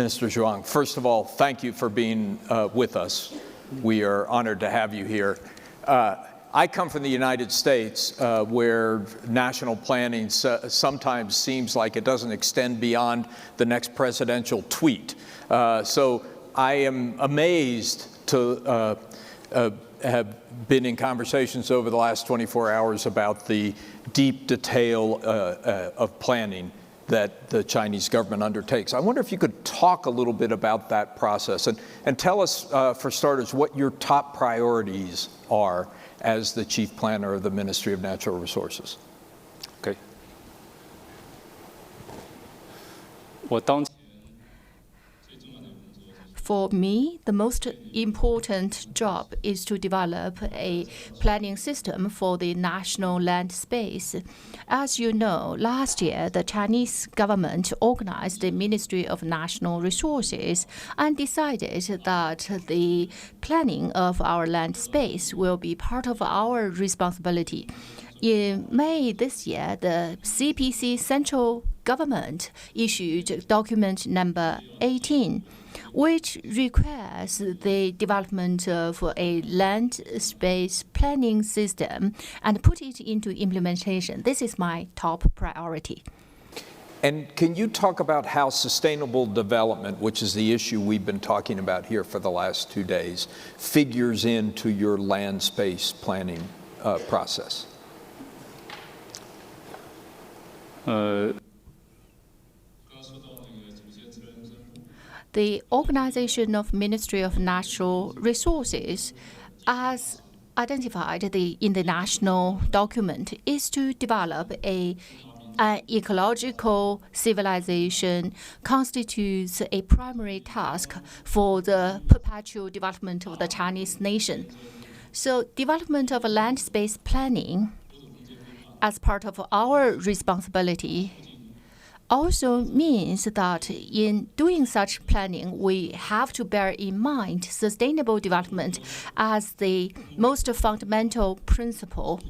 Minister Zhuang, first of all, thank you for being with us. We are honored to have you here. I come from the United States, where national planning sometimes seems like it doesn't extend beyond the next presidential tweet. So I am amazed to have been in conversations over the last 24 hours about the deep detail of planning that the Chinese government undertakes. I wonder if you could talk a little bit about that process and tell us, for starters, what your top priorities are as the chief planner of the Ministry of Natural Resources. Okay. For me, the most important job is to develop a planning system for the national land space. As you know, last year, the Chinese government organized the Ministry of National Resources and decided that the planning of our land space will be part of our responsibility. In May this year, the CPC central government issued document number 18, which requires the development of a land space planning system and put it into implementation. This is my top priority. And can you talk about how sustainable development, which is the issue we've been talking about here for the last 2 days, figures into your land space planning process? The organization of Ministry of Natural Resources, as identified in the national document, is to develop an ecological civilization constitutes a primary task for the perpetual development of the Chinese nation. So development of land space planning as part of our responsibility also means that in doing such planning, we have to bear in mind sustainable development as the most fundamental principle.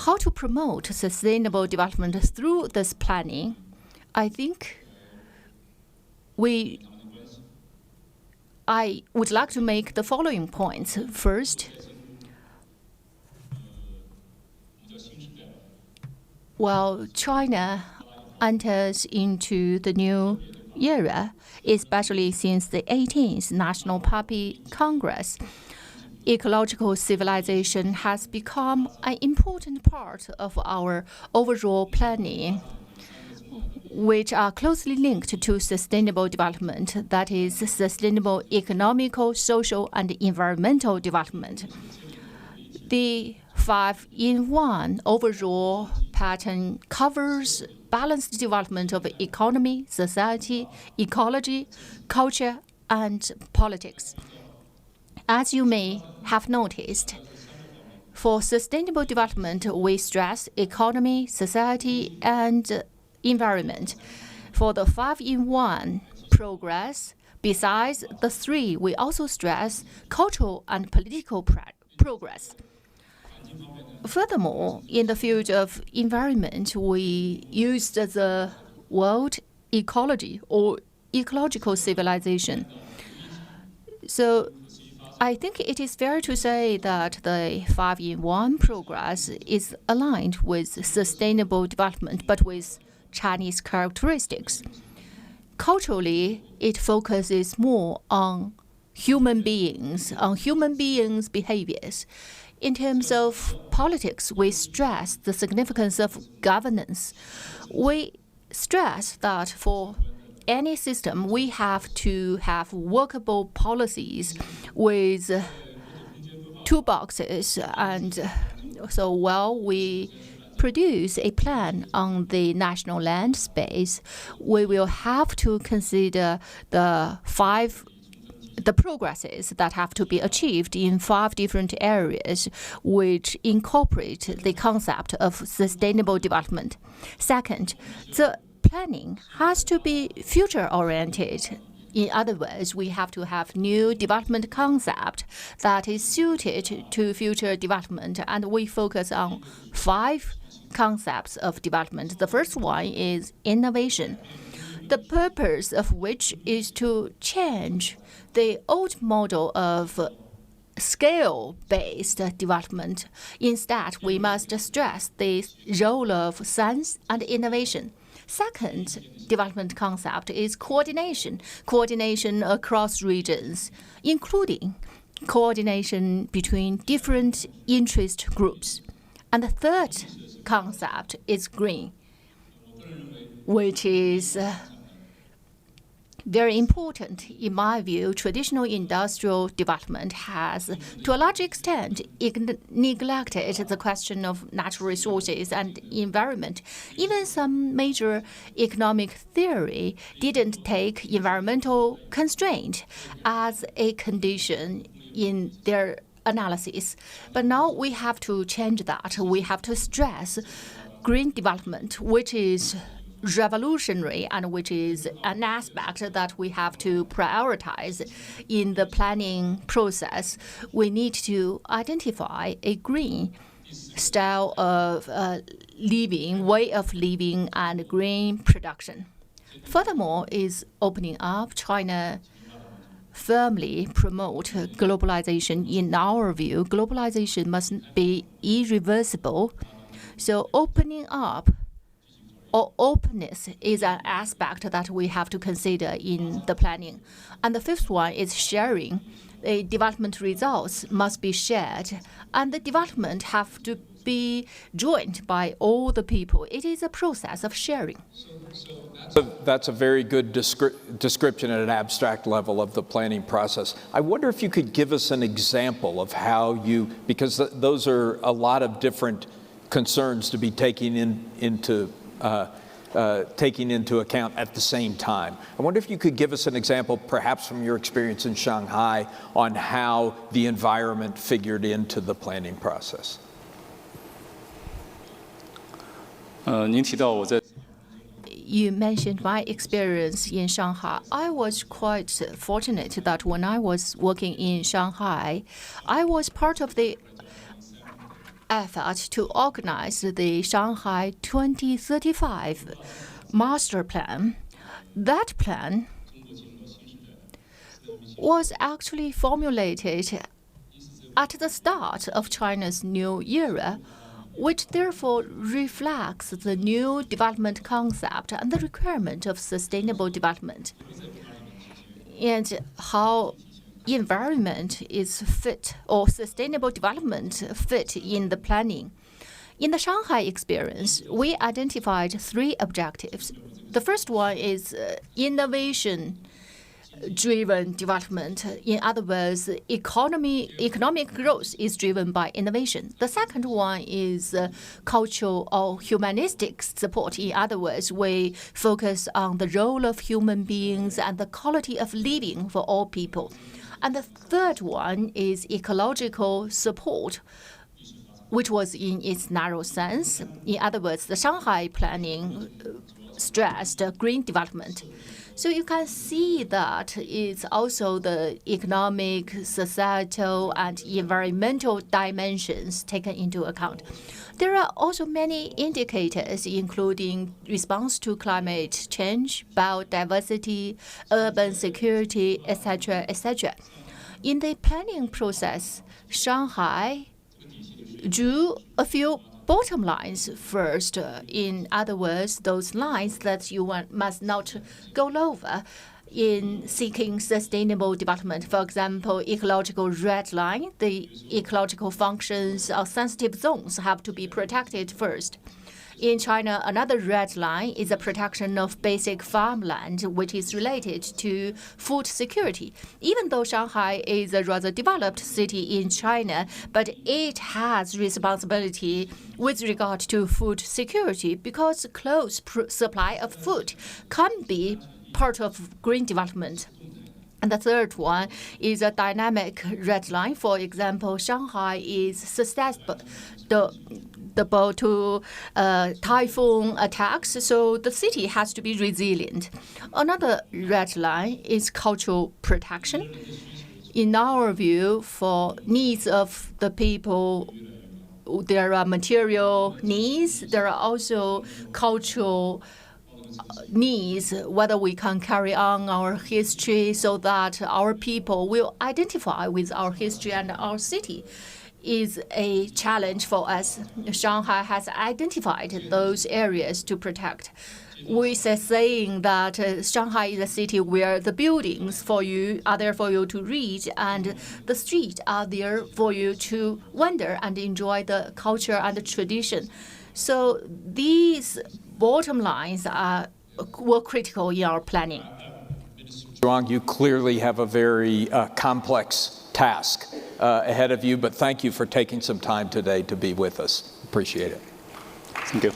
How to promote sustainable development through this planning? I think I would like to make the following points. First, while China enters into the new era, especially since the 18th National Party Congress, ecological civilization has become an important part of our overall planning, which are closely linked to sustainable development, that is, sustainable economical, social, and environmental development. The 5-in-1 overall pattern covers balanced development of economy, society, ecology, culture, and politics. As you may have noticed, for sustainable development, we stress economy, society, and environment. For the 5-in-1 progress, besides the 3, we also stress cultural and political progress. Furthermore, in the field of environment, we used the word ecology or ecological civilization. So I think it is fair to say that the 5-in-1 progress is aligned with sustainable development, but with Chinese characteristics. Culturally, it focuses more on human beings' behaviors. In terms of politics, we stress the significance of governance. We stress that for any system, we have to have workable policies with toolboxes. And so while we produce a plan on the national land space, we will have to consider the progresses that have to be achieved in 5 different areas, which incorporate the concept of sustainable development. Second, the planning has to be future-oriented. In other words, we have to have new development concept that is suited to future development, and we focus on 5 concepts of development. The first one is innovation. the purpose of which is to change the old model of scale-based development. Instead, we must stress the role of science and innovation. Second development concept is coordination across regions, including coordination between different interest groups. And the third concept is green, which is very important. In my view, traditional industrial development has, to a large extent, neglected the question of natural resources and environment. Even some major economic theory didn't take environmental constraint as a condition in their analysis. But now we have to change that. We have to stress green development, which is revolutionary and which is an aspect that we have to prioritize in the planning process. We need to identify a green style of living, way of living, and green production. Furthermore, is opening up. China firmly promote globalization. In our view, globalization must be irreversible. So opening up or openness is an aspect that we have to consider in the planning. And the fifth one is sharing. The development results must be shared, and the development have to be joined by all the people. It is a process of sharing. That's a very good description at an abstract level of the planning process. I wonder if you could give us an example of how you, because those are a lot of different concerns to be taking into account at the same time. I wonder if you could give us an example, perhaps from your experience in Shanghai, on how the environment figured into the planning process. You mentioned my experience in Shanghai. I was quite fortunate that when I was working in Shanghai, I was part of the effort to organize the Shanghai 2035 master plan. That plan was actually formulated at the start of China's new era, which therefore reflects the new development concept and the requirement of sustainable development, and how environment is fit, or sustainable development fit in the planning. In the Shanghai experience, we identified 3 objectives. The first one is innovation-driven development. In other words, economic growth is driven by innovation. The second one is cultural or humanistic support. In other words, we focus on the role of human beings and the quality of living for all people. And the third one is ecological support, which was in its narrow sense. In other words, the Shanghai planning stressed green development. So you can see that it's also the economic, societal, and environmental dimensions taken into account. There are also many indicators, including response to climate change, biodiversity, urban security, etc., etc. In the planning process, Shanghai drew a few bottom lines first. In other words, those lines that you must not go over in seeking sustainable development. For example, ecological red line, the ecological functions of sensitive zones have to be protected first. In China, another red line is the protection of basic farmland, which is related to food security. Even though Shanghai is a rather developed city in China, but it has responsibility with regard to food security, because close supply of food can be part of green development. And the third one is a dynamic red line. For example, Shanghai is susceptible to typhoon attacks, so the city has to be resilient. Another red line is cultural protection. In our view, for needs of the people, there are material needs. There are also cultural needs, whether we can carry on our history so that our people will identify with our history and our city, is a challenge for us. Shanghai has identified those areas to protect. We say saying that Shanghai is a city where the buildings are there for you to read, and the streets are there for you to wander and enjoy the culture and the tradition. So these bottom lines were critical in our planning. Zhuang, you clearly have a very complex task ahead of you, but thank you for taking some time today to be with us. Appreciate it. Thank you.